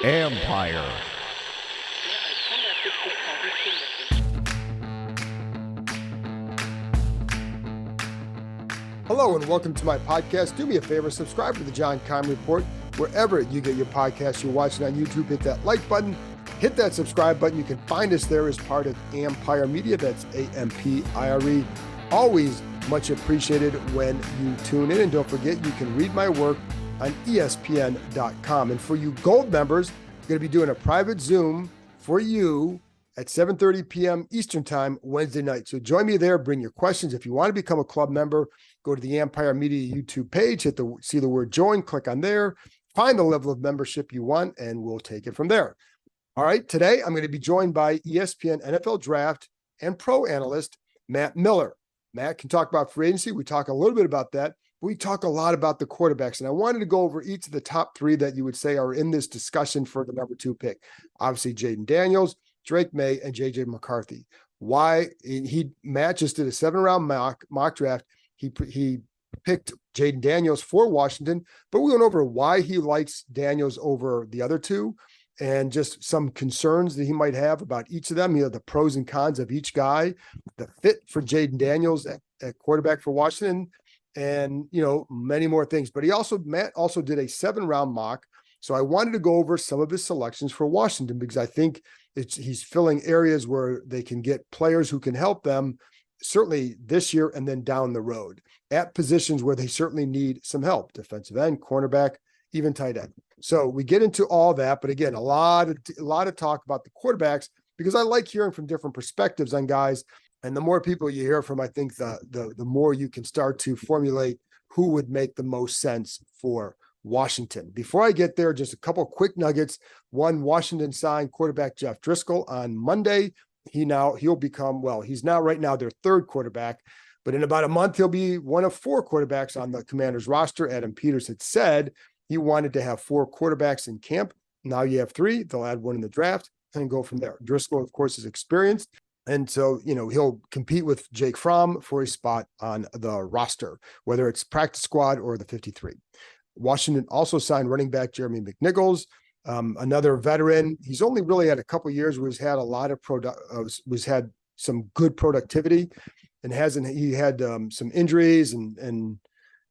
Empire. Hello and welcome to my podcast. Do me a favor, subscribe to the John Keim Report wherever you get your podcasts. You're watching on YouTube, hit that like button, hit that subscribe button. You can find us there as part of Empire Media. That's AMPIRE. Always much appreciated when you tune in. And don't forget, you can read my work on ESPN.com. And for you gold members, I'm going to be doing a private Zoom for you at 7:30 p.m. Eastern Time, Wednesday night. So join me there. Bring your questions. If you want to become a club member, go to the Empire Media YouTube page, see the word join, click on there, find the level of membership you want, and we'll take it from there. All right, today I'm going to be joined by ESPN NFL Draft and Pro Analyst Matt Miller. Matt can talk about free agency. We talk a little bit about that. We talk a lot about the quarterbacks, and I wanted to go over each of the top three that you would say are in this discussion for the number 2 pick. Obviously, Jaden Daniels, Drake May, and JJ McCarthy. Why? Matt just did a 7-round mock draft. He picked Jaden Daniels for Washington, but we went over why he likes Daniels over the other two and just some concerns that he might have about each of them, the pros and cons of each guy, the fit for Jaden Daniels at quarterback for Washington, and, many more things. But Matt also did a 7-round mock. So I wanted to go over some of his selections for Washington because I think he's filling areas where they can get players who can help them certainly this year and then down the road at positions where they certainly need some help, defensive end, cornerback, even tight end. So we get into all that, but again, a lot of talk about the quarterbacks because I like hearing from different perspectives on guys. And the more people you hear from, I think the more you can start to formulate who would make the most sense for Washington. Before I get there, just a couple quick nuggets. One, Washington signed quarterback Jeff Driscoll on Monday. He's now right now their third quarterback, but in about a month, he'll be one of 4 quarterbacks on the Commanders roster. Adam Peters had said he wanted to have 4 quarterbacks in camp. Now you have 3. They'll add 1 in the draft and go from there. Driscoll, of course, is experienced. And so, he'll compete with Jake Fromm for a spot on the roster, whether it's practice squad or the 53. Washington also signed running back Jeremy McNichols, another veteran. He's only really had a couple of years where he's had a lot of had some good productivity, and he had some injuries and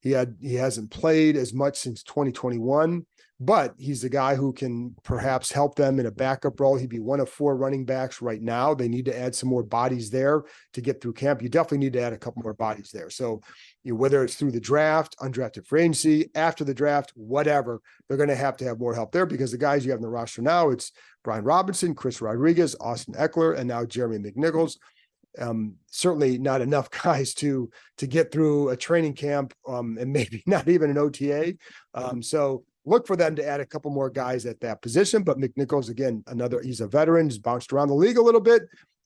he hasn't played as much since 2021. But he's the guy who can perhaps help them in a backup role. He'd be one of 4 running backs right now. They need to add some more bodies there to get through camp. You definitely need to add a couple more bodies there. So whether it's through the draft, undrafted free agency, after the draft, whatever, they're going to have more help there because the guys you have in the roster now, it's Brian Robinson, Chris Rodriguez, Austin Eckler, and now Jeremy McNichols. Certainly not enough guys to get through a training camp and maybe not even an OTA. So look for them to add a couple more guys at that position. But McNichols, again, he's a veteran. He's bounced around the league a little bit,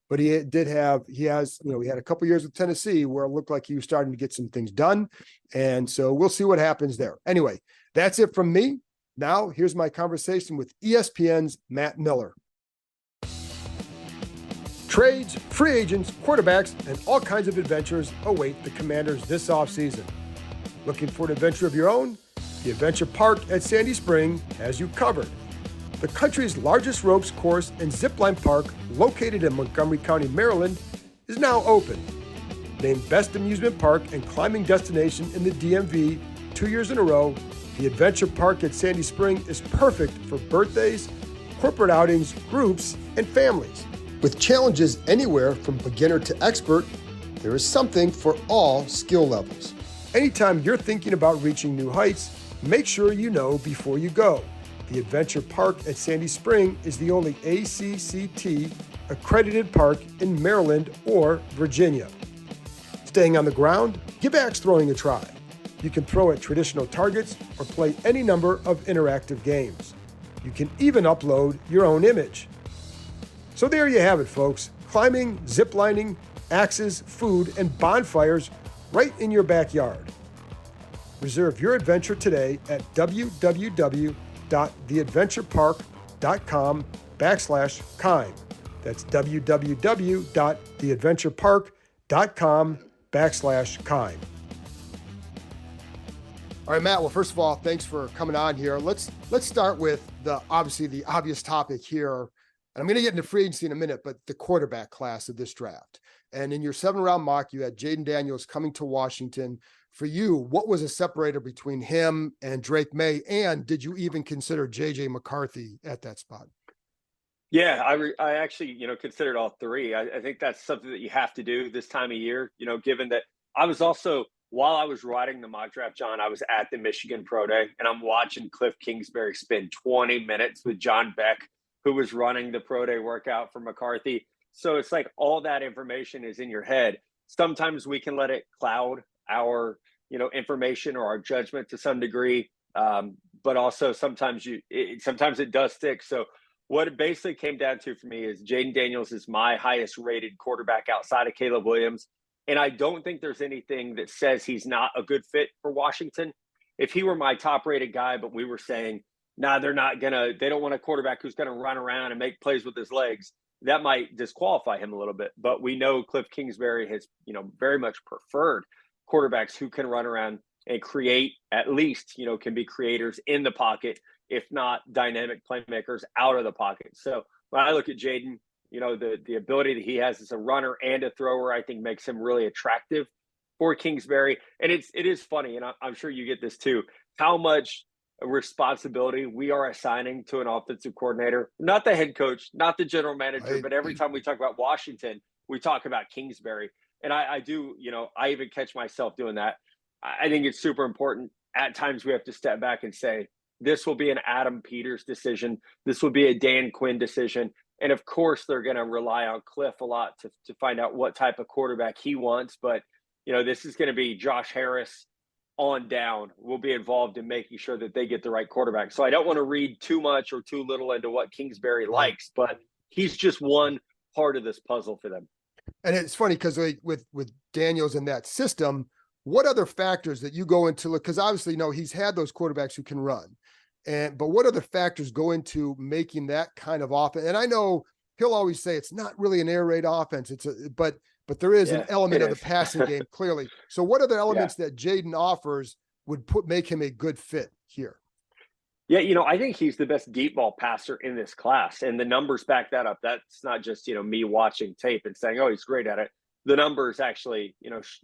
but he had a couple years with Tennessee where it looked like he was starting to get some things done. And so we'll see what happens there. Anyway, that's it from me. Now here's my conversation with ESPN's Matt Miller. Trades, free agents, quarterbacks, and all kinds of adventures await the Commanders this offseason. Looking for an adventure of your own? The Adventure Park at Sandy Spring has you covered. The country's largest ropes course and zipline park, located in Montgomery County, Maryland, is now open. Named Best Amusement Park and Climbing Destination in the DMV 2 years in a row, the Adventure Park at Sandy Spring is perfect for birthdays, corporate outings, groups, and families. With challenges anywhere from beginner to expert, there is something for all skill levels. Anytime you're thinking about reaching new heights, make sure you know before you go. The Adventure Park at Sandy Spring is the only ACCT accredited park in Maryland or Virginia. Staying on the ground? Give axe throwing a try. You can throw at traditional targets or play any number of interactive games. You can even upload your own image. So there you have it, folks. Climbing, ziplining, axes, food, and bonfires right in your backyard. Reserve your adventure today at www.theadventurepark.com/Keim. That's www.theadventurepark.com/Keim. All right, Matt. Well, first of all, thanks for coming on here. Let's start with the obvious topic here. And I'm going to get into free agency in a minute, but the quarterback class of this draft. And in your 7-round mock, you had Jaden Daniels coming to Washington. For you, what was a separator between him and Drake May? And did you even consider JJ McCarthy at that spot? Yeah, I actually, considered all three. I think that's something that you have to do this time of year, given that I was also, while I was writing the mock draft, John, I was at the Michigan Pro Day, and I'm watching Cliff Kingsbury spend 20 minutes with John Beck, who was running the Pro Day workout for McCarthy. So it's like all that information is in your head. Sometimes we can let it cloud our, information or our judgment to some degree, but also sometimes sometimes it does stick. So what it basically came down to for me is Jaden Daniels is my highest rated quarterback outside of Caleb Williams. And I don't think there's anything that says he's not a good fit for Washington. If he were my top rated guy, but we were saying, nah, they don't want a quarterback who's going to run around and make plays with his legs, that might disqualify him a little bit. But we know Cliff Kingsbury has, very much preferred quarterbacks who can run around and create, at least, can be creators in the pocket, if not dynamic playmakers out of the pocket. So when I look at Jaden, the ability that he has as a runner and a thrower, I think makes him really attractive for Kingsbury. And it is funny, and I'm sure you get this too, how much responsibility we are assigning to an offensive coordinator, not the head coach, not the general manager, but every time we talk about Washington, we talk about Kingsbury. And I do, I even catch myself doing that. I think it's super important. At times we have to step back and say, this will be an Adam Peters decision. This will be a Dan Quinn decision. And of course, they're going to rely on Cliff a lot to find out what type of quarterback he wants. But, this is going to be Josh Harris on down will be involved in making sure that they get the right quarterback. So I don't want to read too much or too little into what Kingsbury likes, but he's just one part of this puzzle for them. And it's funny because with Daniels in that system, what other factors that you go into look, because obviously, he's had those quarterbacks who can run. But what other factors go into making that kind of offense? And I know he'll always say it's not really an air raid offense. But there is an element of the passing game, clearly. So what are the elements that Jaden offers would make him a good fit here? Yeah, I think he's the best deep ball passer in this class, and the numbers back that up. That's not just, me watching tape and saying, oh, he's great at it. The numbers actually,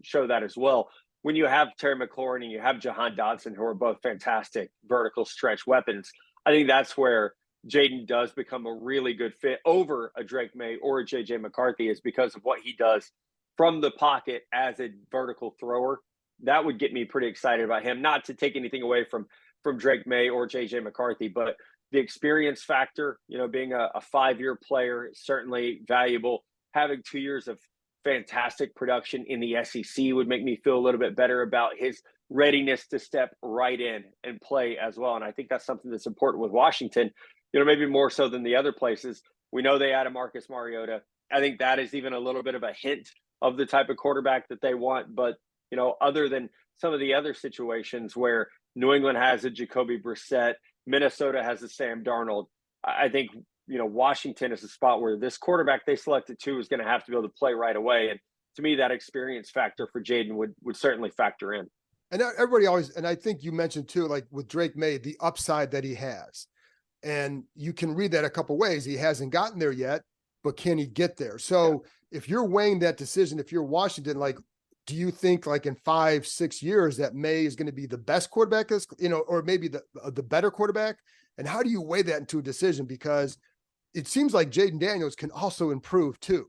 show that as well. When you have Terry McLaurin and you have Jahan Dotson, who are both fantastic vertical stretch weapons, I think that's where Jaden does become a really good fit over a Drake May or a JJ McCarthy, is because of what he does from the pocket as a vertical thrower. That would get me pretty excited about him. Not to take anything away from Drake May or JJ McCarthy, but the experience factor, being a 5-year player is certainly valuable. Having 2 years of fantastic production in the SEC would make me feel a little bit better about his readiness to step right in and play as well. And I think that's something that's important with Washington, maybe more so than the other places. We know they added Marcus Mariota. I think that is even a little bit of a hint of the type of quarterback that they want. But, other than some of the other situations where New England has a Jacoby Brissett, Minnesota has a Sam Darnold, I think, Washington is a spot where this quarterback they selected too is going to have to be able to play right away. And to me, that experience factor for Jaden would certainly factor in. And everybody always, and I think you mentioned too, like with Drake May, the upside that he has. And you can read that a couple ways. He hasn't gotten there yet, but can he get there? So if you're weighing that decision, if you're Washington, like, do you think like in 5-6 years that May is going to be the best quarterback, or maybe the better quarterback? And how do you weigh that into a decision? Because it seems like Jaden Daniels can also improve too.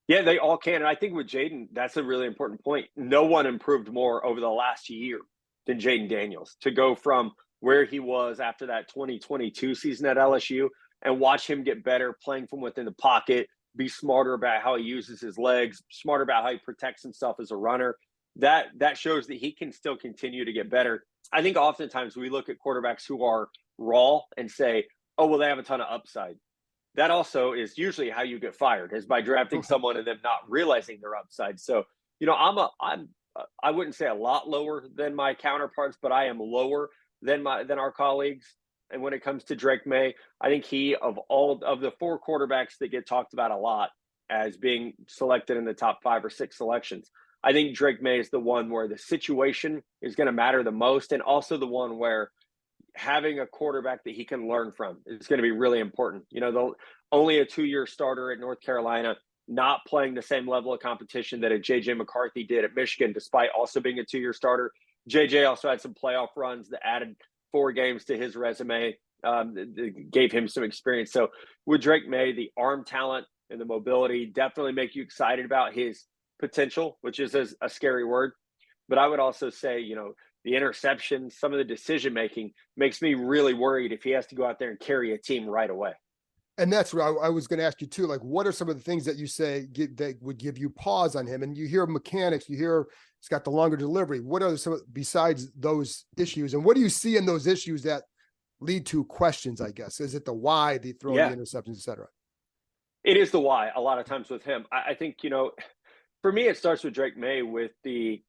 Yeah, they all can. And I think with Jaden, that's a really important point. No one improved more over the last year than Jaden Daniels, to go from where he was after that 2022 season at LSU and watch him get better playing from within the pocket, be smarter about how he uses his legs, smarter about how he protects himself as a runner. That shows that he can still continue to get better. I think oftentimes we look at quarterbacks who are raw and say, oh, well, they have a ton of upside. That also is usually how you get fired, is by drafting someone and them not realizing their upside. So, I wouldn't say a lot lower than my counterparts, but I am lower than our colleagues. And when it comes to Drake May, I think he, of all of the 4 quarterbacks that get talked about a lot as being selected in the top 5 or 6 selections, I think Drake May is the one where the situation is going to matter the most, and also the one where having a quarterback that he can learn from is going to be really important. Only a 2-year starter at North Carolina, not playing the same level of competition that a JJ McCarthy did at Michigan, despite also being a 2-year starter. JJ also had some playoff runs that added 4 games to his resume, that gave him some experience. So with Drake May, the arm talent and the mobility definitely make you excited about his potential, which is a scary word. But I would also say, the interceptions, some of the decision making makes me really worried if he has to go out there and carry a team right away. And that's what I was going to ask you too. Like, what are some of the things that you say that would give you pause on him? And you hear mechanics, you hear he's got the longer delivery. What are some besides those issues? And what do you see in those issues that lead to questions? I guess is it the why they throw the interceptions, et cetera? It is the why. A lot of times with him, I think for me, it starts with Drake May with the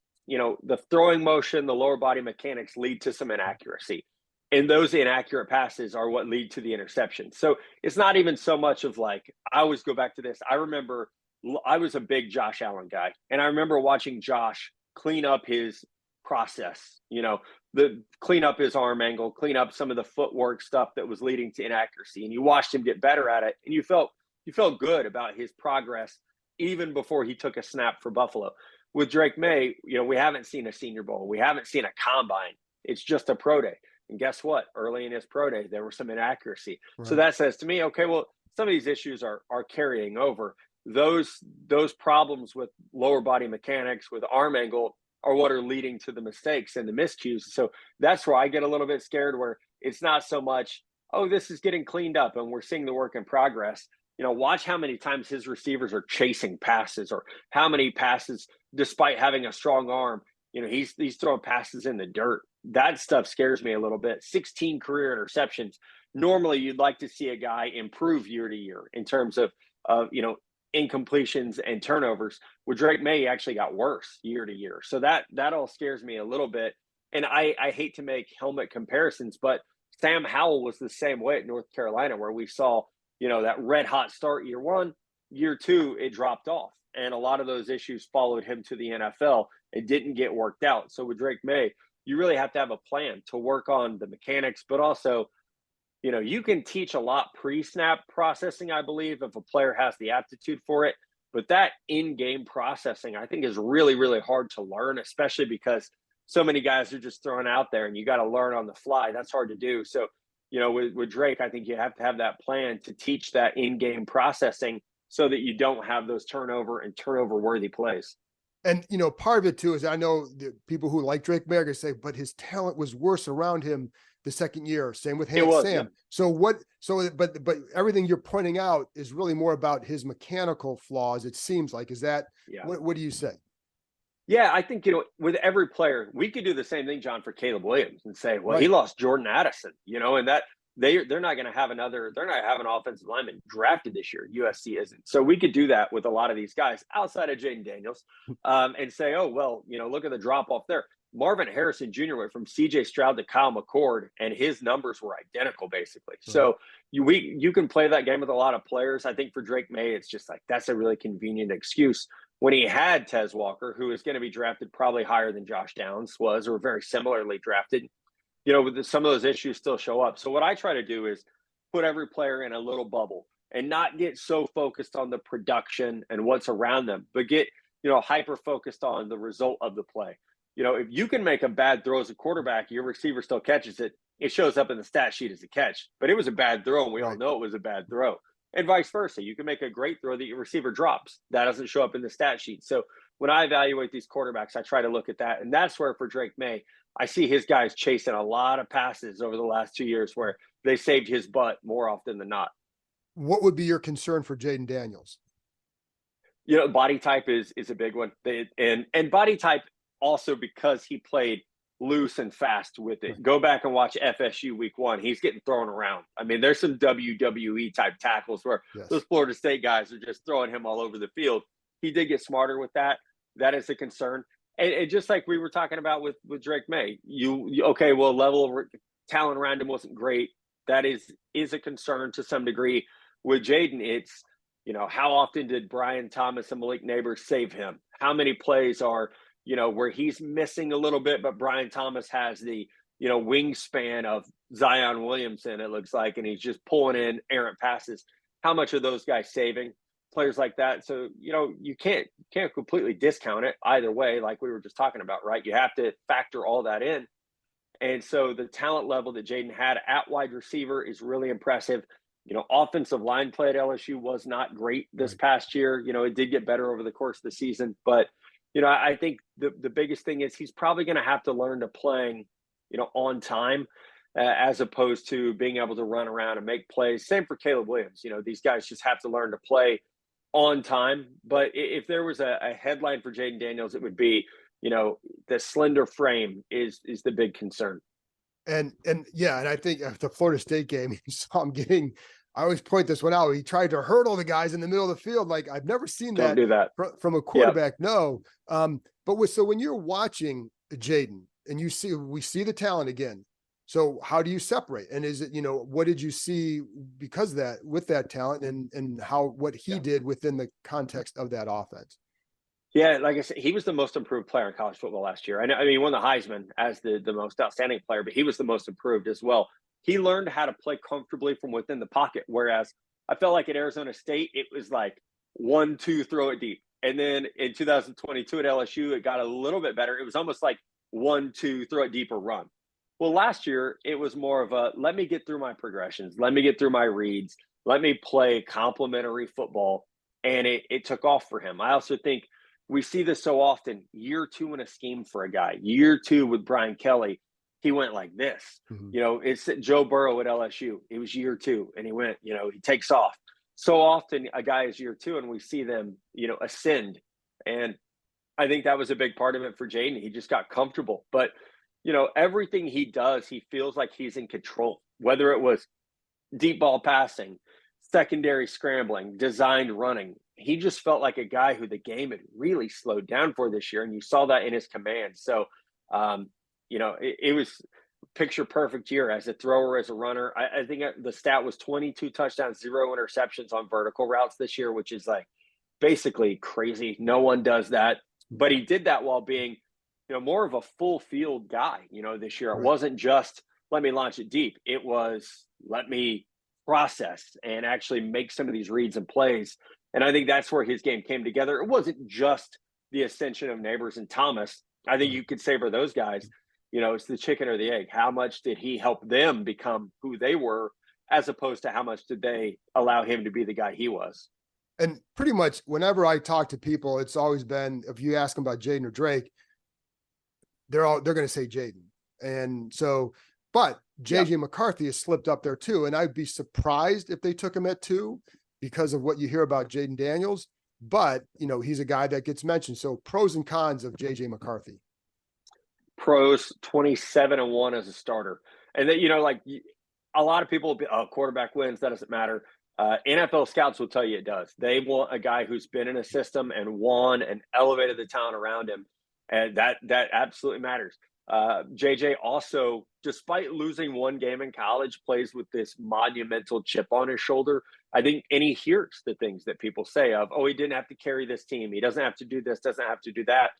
throwing motion, the lower body mechanics lead to some inaccuracy. And those inaccurate passes are what lead to the interception. So it's not even so much of like, I always go back to this. I remember I was a big Josh Allen guy, and I remember watching Josh clean up his process, clean up his arm angle, clean up some of the footwork stuff that was leading to inaccuracy. And you watched him get better at it, and you felt good about his progress even before he took a snap for Buffalo. With Drake May, we haven't seen a Senior Bowl. We haven't seen a combine. It's just a pro day. And guess what? Early in his pro day, there was some inaccuracy. Right. So that says to me, okay, well, some of these issues are carrying over. Those problems with lower body mechanics, with arm angle, are what are leading to the mistakes and the miscues. So that's where I get a little bit scared, where it's not so much, oh, this is getting cleaned up and we're seeing the work in progress. Watch how many times his receivers are chasing passes, or how many passes, despite having a strong arm, he's throwing passes in the dirt. That stuff scares me a little bit. 16 career interceptions. Normally, you'd like to see a guy improve year to year in terms of incompletions and turnovers. With Drake May, he actually got worse year to year. So that all scares me a little bit. And I hate to make helmet comparisons, but Sam Howell was the same way at North Carolina, where we saw that red hot start year 1, year 2, it dropped off. And a lot of those issues followed him to the NFL. It didn't get worked out. So with Drake May, you really have to have a plan to work on the mechanics, but also, you can teach a lot pre-snap processing, I believe, if a player has the aptitude for it. But that in-game processing, I think, is really, really hard to learn, especially because so many guys are just thrown out there and you got to learn on the fly. That's hard to do. So, with Drake, I think you have to have that plan to teach that in-game processing so that you don't have those turnover-worthy plays. And, part of it too is, I know the people who like Drake May are going to say, but his talent was worse around him the second year. Same with Sam. Yeah. But everything you're pointing out is really more about his mechanical flaws. It seems like, is that, what do you say? Yeah, I think, with every player, we could do the same thing, John, for Caleb Williams and say, well, he lost Jordan Addison, and that they're not going to have they're not having an offensive lineman drafted this year. USC isn't. So we could do that with a lot of these guys outside of Jaden Daniels, and say, oh, well, look at the drop off there. Marvin Harrison Jr. went from CJ Stroud to Kyle McCord, and his numbers were identical, basically. Mm-hmm. So you can play that game with a lot of players. I think for Drake May, it's just like, that's a really convenient excuse. When he had Tez Walker, who is going to be drafted probably higher than Josh Downs was, or very similarly drafted, some of those issues still show up. So what I try to do is put every player in a little bubble and not get so focused on the production and what's around them, but get, hyper focused on the result of the play. If you can make a bad throw as a quarterback, your receiver still catches it, it shows up in the stat sheet as a catch, but it was a bad throw, and we all know it was a bad throw. And vice versa. You can make a great throw that your receiver drops. That doesn't show up in the stat sheet. So when I evaluate these quarterbacks, I try to look at that. And that's where, for Drake May, I see his guys chasing a lot of passes over the last 2 years where they saved his butt more often than not. What would be your concern for Jaden Daniels? Body type is a big one. And body type also because he played loose and fast with it. Right. Go back and watch FSU week 1. He's getting thrown around. I mean, there's some WWE type tackles where those Florida State guys are just throwing him all over the field. He did get smarter with that. That is a concern. And just like we were talking about with Drake May, level of talent around him wasn't great. That is a concern to some degree. With Jaden, it's, how often did Brian Thomas and Malik Neighbors save him? how many plays are, where he's missing a little bit, but Brian Thomas has the, wingspan of Zion Williamson, it looks like, and he's just pulling in errant passes. How much are those guys saving? Players like that. So, you can't completely discount it either way, like we were just talking about, right? You have to factor all that in. And so the talent level that Jaden had at wide receiver is really impressive. Offensive line play at LSU was not great this past year. It did get better over the course of the season. But, I think the biggest thing is he's probably going to have to learn to playing, on time as opposed to being able to run around and make plays. Same for Caleb Williams. These guys just have to learn to play on time. But if there was a headline for Jaden Daniels, it would be, the slender frame is the big concern. And I think at the Florida State game, you saw him I always point this one out. He tried to hurdle the guys in the middle of the field. Like, I've never seen Don't do that from a quarterback. Yep. No. So when you're watching Jaden and we see the talent again, so how do you separate? And is it, what did you see because of that, with that talent and what he did within the context of that offense? Yeah, like I said, he was the most improved player in college football last year. I mean, he won the Heisman as the most outstanding player, but he was the most improved as well. He learned how to play comfortably from within the pocket, whereas I felt like at Arizona State, it was like 1-2, throw it deep. And then in 2022 at LSU, it got a little bit better. It was almost like 1-2, throw it deep or run. Well, last year, it was more of a, let me get through my progressions. Let me get through my reads. Let me play complementary football. And it took off for him. I also think we see this so often, year 2 in a scheme for a guy. Year 2 with Brian Kelly, he went like this. Mm-hmm. It's Joe Burrow at LSU. It was year 2, and he went, he takes off. So often a guy is year 2, and we see them, ascend. And I think that was a big part of it for Jaden. He just got comfortable. But, everything he does, he feels like he's in control, whether it was deep ball passing, secondary scrambling, designed running. He just felt like a guy who the game had really slowed down for this year. And you saw that in his command. So, it was picture perfect year as a thrower, as a runner. I think the stat was 22 touchdowns, 0 interceptions on vertical routes this year, which is like basically crazy. No one does that, but he did that while being, more of a full field guy, this year. It wasn't just, let me launch it deep. It was, let me process and actually make some of these reads and plays. And I think that's where his game came together. It wasn't just the ascension of Neighbors and Thomas. I think you could say for those guys, it's the chicken or the egg. How much did he help them become who they were, as opposed to how much did they allow him to be the guy he was? And pretty much whenever I talk to people, it's always been, if you ask them about Jaden or Drake, they're going to say Jaden. And so, but JJ McCarthy has slipped up there too. And I'd be surprised if they took him at 2 because of what you hear about Jaden Daniels. But, he's a guy that gets mentioned. So pros and cons of JJ McCarthy. Pros, 27-1 as a starter. And then, a lot of people will be, quarterback wins, that doesn't matter. NFL scouts will tell you it does. They want a guy who's been in a system and won and elevated the talent around him. And that absolutely matters. JJ also, despite losing one game in college, plays with this monumental chip on his shoulder. I think, and he hears the things that people say of, he didn't have to carry this team. He doesn't have to do this, doesn't have to do that.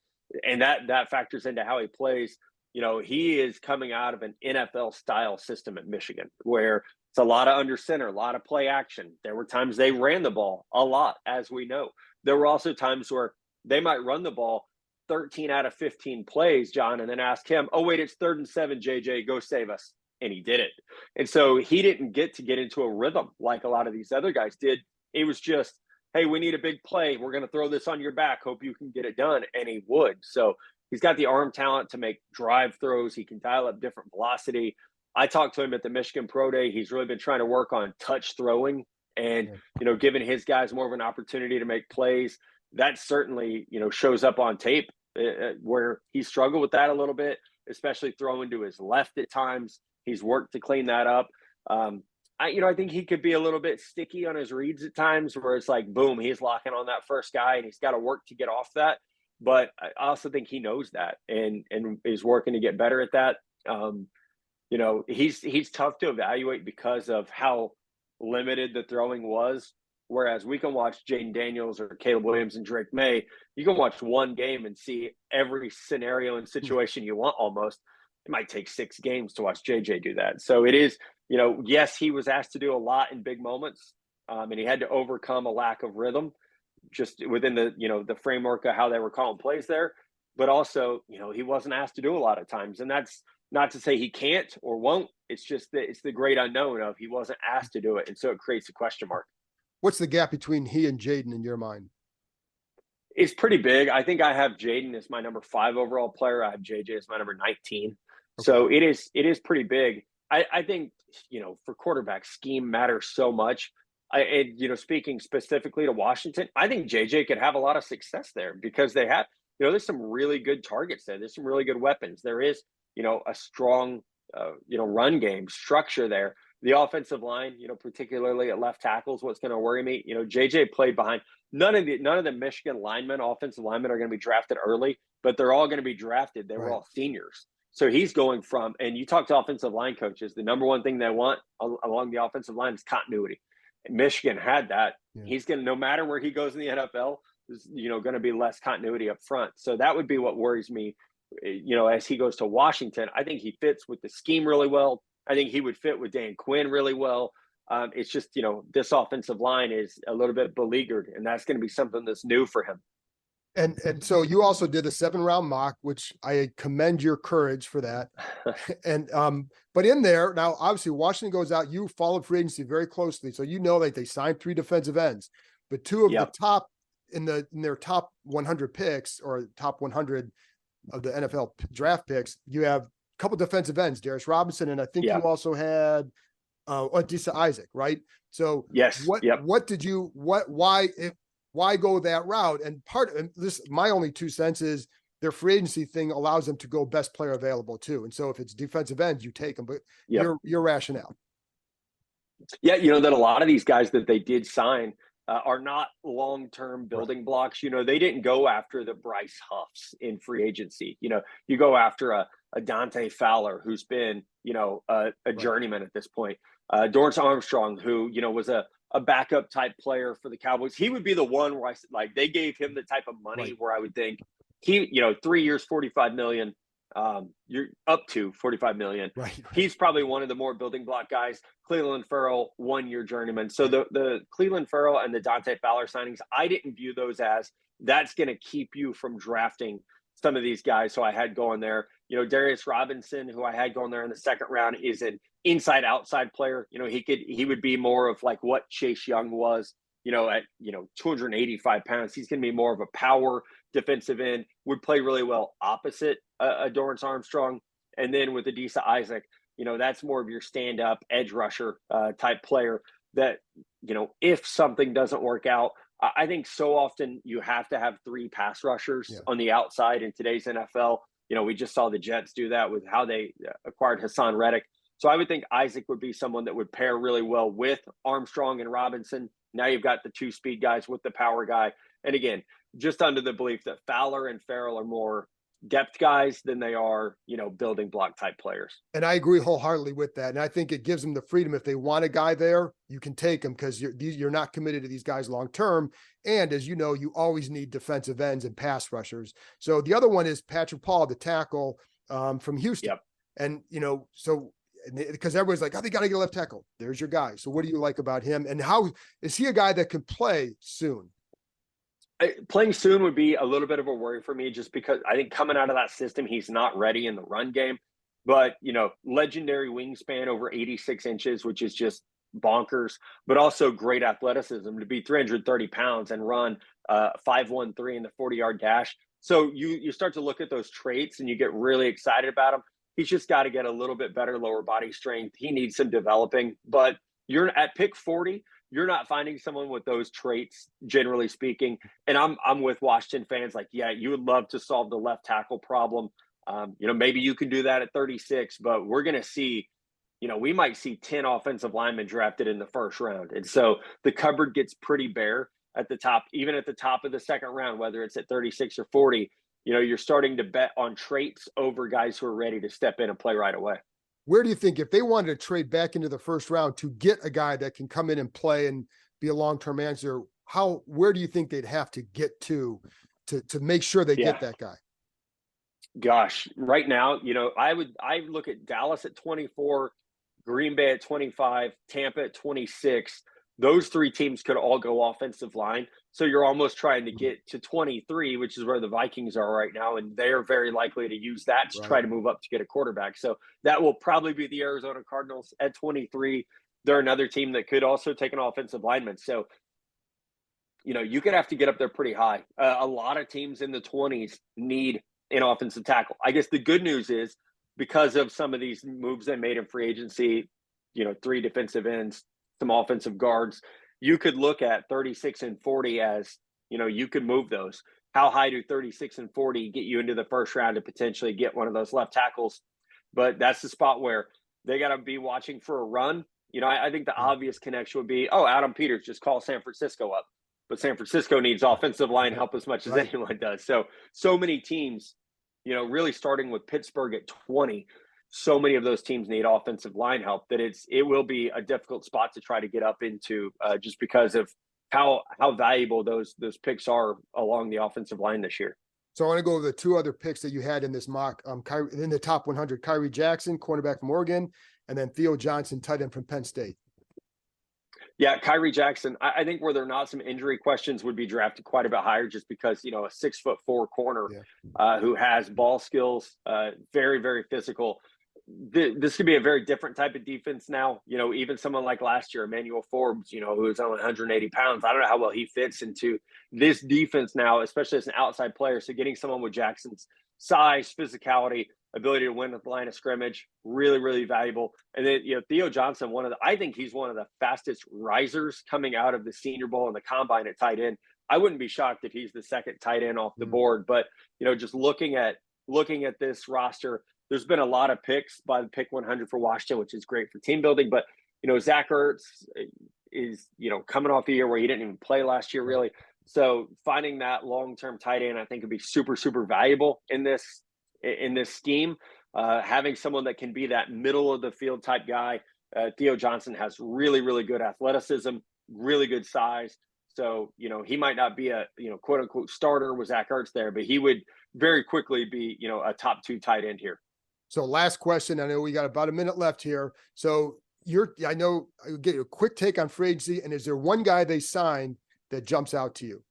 And that factors into how he plays. He is coming out of an NFL style system at Michigan, where it's a lot of under center, a lot of play action. There were times they ran the ball a lot, as we know. There were also times where they might run the ball 13 out of 15 plays, John, and then ask him, wait, it's 3rd and 7, JJ, go save us. And he did it. And so he didn't get into a rhythm like a lot of these other guys did. It was just, hey, we need a big play. We're going to throw this on your back. Hope you can get it done. And he would. So he's got the arm talent to make drive throws. He can dial up different velocity. I talked to him at the Michigan Pro Day. He's really been trying to work on touch throwing and, giving his guys more of an opportunity to make plays. That certainly, shows up on tape. Where he struggled with that a little bit, especially throwing to his left at times. He's worked to clean that up. I think he could be a little bit sticky on his reads at times, where it's like, boom, he's locking on that first guy and he's got to work to get off that. But I also think he knows that and is working to get better at that. He's tough to evaluate because of how limited the throwing was. Whereas we can watch Jaden Daniels or Caleb Williams and Drake May. You can watch one game and see every scenario and situation you want almost. It might take 6 games to watch JJ do that. So it is, yes, he was asked to do a lot in big moments, and he had to overcome a lack of rhythm just within the framework of how they were calling plays there. But also, he wasn't asked to do a lot of times. And that's not to say he can't or won't. It's just that it's the great unknown of he wasn't asked to do it. And so it creates a question mark. What's the gap between he and Jaden in your mind? It's pretty big. I think I have Jaden as my number 5 overall player. I have JJ as my number 19. Okay. So it is pretty big. I think, for quarterback, scheme matters so much. Speaking specifically to Washington, I think JJ could have a lot of success there because they have, there's some really good targets there. There's some really good weapons. There is, a strong, run game structure there. The offensive line, particularly at left tackle is what's going to worry me. JJ played behind none of the Michigan offensive linemen are going to be drafted early, but they're all going to be drafted. They were all seniors. So he's going from, and you talk to offensive line coaches, the number one thing they want along the offensive line is continuity. And Michigan had that. Yeah. He's going to, no matter where he goes in the NFL, there's, going to be less continuity up front. So that would be what worries me, as he goes to Washington. I think he fits with the scheme really well. I think he would fit with Dan Quinn really well. It's just, this offensive line is a little bit beleaguered, and that's going to be something that's new for him. And so you also did a 7-round mock, which I commend your courage for that. And but in there now, obviously Washington goes out. You followed free agency very closely, so that they signed 3 defensive ends, but 2 of the top in their top 100 picks or top 100 of the NFL draft picks. You have a couple defensive ends, Darius Robinson, and I think you also had Adisa Isaac, right? So yes, why go that route? And my only 2 cents is their free agency thing allows them to go best player available too. And so if it's defensive ends, you take them, but your rationale. Yeah. That a lot of these guys that they did sign are not long-term building blocks. They didn't go after the Bryce Huffs in free agency. You go after a Dante Fowler, who's been, a journeyman at this point. Dorrance Armstrong, who, was a backup type player for the Cowboys. He would be the one where they gave him the type of money where I would think 3 years, $45 million, you're up to $45 million. Right. He's probably one of the more building block guys. Cleveland Ferrell, 1-year journeyman. So the Cleveland Ferrell and the Dante Fowler signings, I didn't view those as that's going to keep you from drafting some of these guys. So I had going there, Darius Robinson, who I had going there in the 2nd round, is an inside outside player. He would be more of like what Chase Young was, at 285 pounds. He's going to be more of a power defensive end, would play really well opposite Dorrance Armstrong. And then with Adisa Isaac, that's more of your stand up edge rusher type player that, if something doesn't work out, I think so often you have to have 3 pass rushers on the outside in today's NFL. We just saw the Jets do that with how they acquired Hassan Reddick. So I would think Isaac would be someone that would pair really well with Armstrong and Robinson. Now you've got the 2 speed guys with the power guy. And again, just under the belief that Fowler and Farrell are more depth guys than they are, building block type players. And I agree wholeheartedly with that. And I think it gives them the freedom. If they want a guy there, you can take them because you're not committed to these guys long-term. And as you know, you always need defensive ends and pass rushers. So the other one is Patrick Paul, the tackle from Houston. Yep. And, because everybody's like, they got to get a left tackle. There's your guy. So what do you like about him? And how is he a guy that can play soon? Playing soon would be a little bit of a worry for me, just because I think coming out of that system, he's not ready in the run game. But, legendary wingspan over 86 inches, which is just bonkers, but also great athleticism to be 330 pounds and run 5.13 in the 40-yard dash. So you start to look at those traits and you get really excited about him. He's just got to get a little bit better lower body strength. He needs some developing, but you're at pick 40. You're not finding someone with those traits, generally speaking. And I'm with Washington fans like, you would love to solve the left tackle problem. Maybe you can do that at 36, but we're going to see, we might see 10 offensive linemen drafted in the 1st round. And so the cupboard gets pretty bare at the top, even at the top of the 2nd round, whether it's at 36 or 40, you're starting to bet on traits over guys who are ready to step in and play right away. Where do you think if they wanted to trade back into the 1st round to get a guy that can come in and play and be a long-term answer, where do you think they'd have to get to make sure they get that guy? Gosh, right now, I look at Dallas at 24, Green Bay at 25, Tampa at 26. Those three teams could all go offensive line. So you're almost trying to get to 23, which is where the Vikings are right now. And they're very likely to use that to try to move up to get a quarterback. So that will probably be the Arizona Cardinals at 23. They're another team that could also take an offensive lineman. So, you could have to get up there pretty high. A lot of teams in the 20s need an offensive tackle. I guess the good news is because of some of these moves they made in free agency, 3 defensive ends, some offensive guards, you could look at 36 and 40 as, you could move those. How high do 36 and 40 get you into the first round to potentially get one of those left tackles? But that's the spot where they got to be watching for a run. I think the obvious connection would be, Adam Peters, just call San Francisco up. But San Francisco needs offensive line help as much as anyone does. So many teams, really starting with Pittsburgh at 20, so many of those teams need offensive line help that it will be a difficult spot to try to get up into just because of how valuable those picks are along the offensive line this year. So I want to go over the 2 other picks that you had in this mock. In the top 100, Kyrie Jackson, cornerback from Oregon, and then Theo Johnson, tight end from Penn State. Yeah, Kyrie Jackson, I think where there are not some injury questions would be drafted quite a bit higher just because, a 6'4" corner who has ball skills, very, very physical. This could be a very different type of defense now. Even someone like last year, Emmanuel Forbes, who was only 180 pounds. I don't know how well he fits into this defense now, especially as an outside player. So getting someone with Jackson's size, physicality, ability to win at the line of scrimmage, really, really valuable. And then, Theo Johnson, I think he's one of the fastest risers coming out of the Senior Bowl and the Combine at tight end. I wouldn't be shocked if he's the second tight end off the board. But, just looking at this roster, there's been a lot of picks by the pick 100 for Washington, which is great for team building. But, Zach Ertz is, coming off a year where he didn't even play last year, really. So finding that long-term tight end, I think, would be super, super valuable in this scheme. Having someone that can be that middle of the field type guy. Theo Johnson has really, really good athleticism, really good size. So, he might not be a, quote unquote starter with Zach Ertz there, but he would very quickly be, a top 2 tight end here. So last question. I know we got about a minute left here. So I know I'll get a quick take on free agency. And is there one guy they signed that jumps out to you?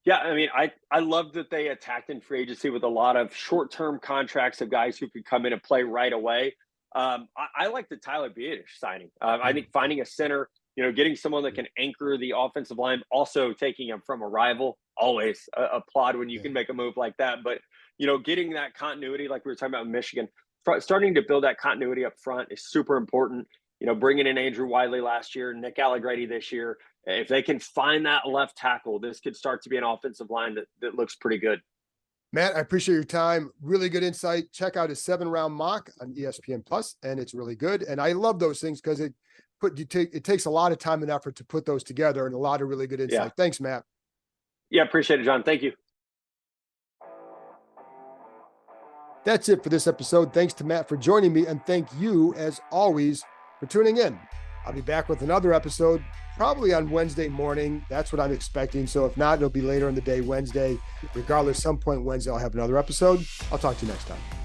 Yeah, I mean, I love that they attacked in free agency with a lot of short-term contracts of guys who could come in and play right away. I like the Tyler Biadasz signing. I think finding a center, getting someone that can anchor the offensive line, also taking him from a rival, always applaud when you can make a move like that. But, getting that continuity, like we were talking about in Michigan, starting to build that continuity up front is super important. Bringing in Andrew Wiley last year, Nick Allegretti this year. If they can find that left tackle, this could start to be an offensive line that looks pretty good. Matt, I appreciate your time. Really good insight. Check out his 7-round mock on ESPN Plus, and it's really good. And I love those things because it takes a lot of time and effort to put those together, and a lot of really good insight. Yeah. Thanks, Matt. Yeah, appreciate it, John. Thank you. That's it for this episode. Thanks to Matt for joining me, and thank you, as always, for tuning in. I'll be back with another episode probably on Wednesday morning. That's what I'm expecting. So if not, it'll be later in the day, Wednesday. Regardless, some point Wednesday, I'll have another episode. I'll talk to you next time.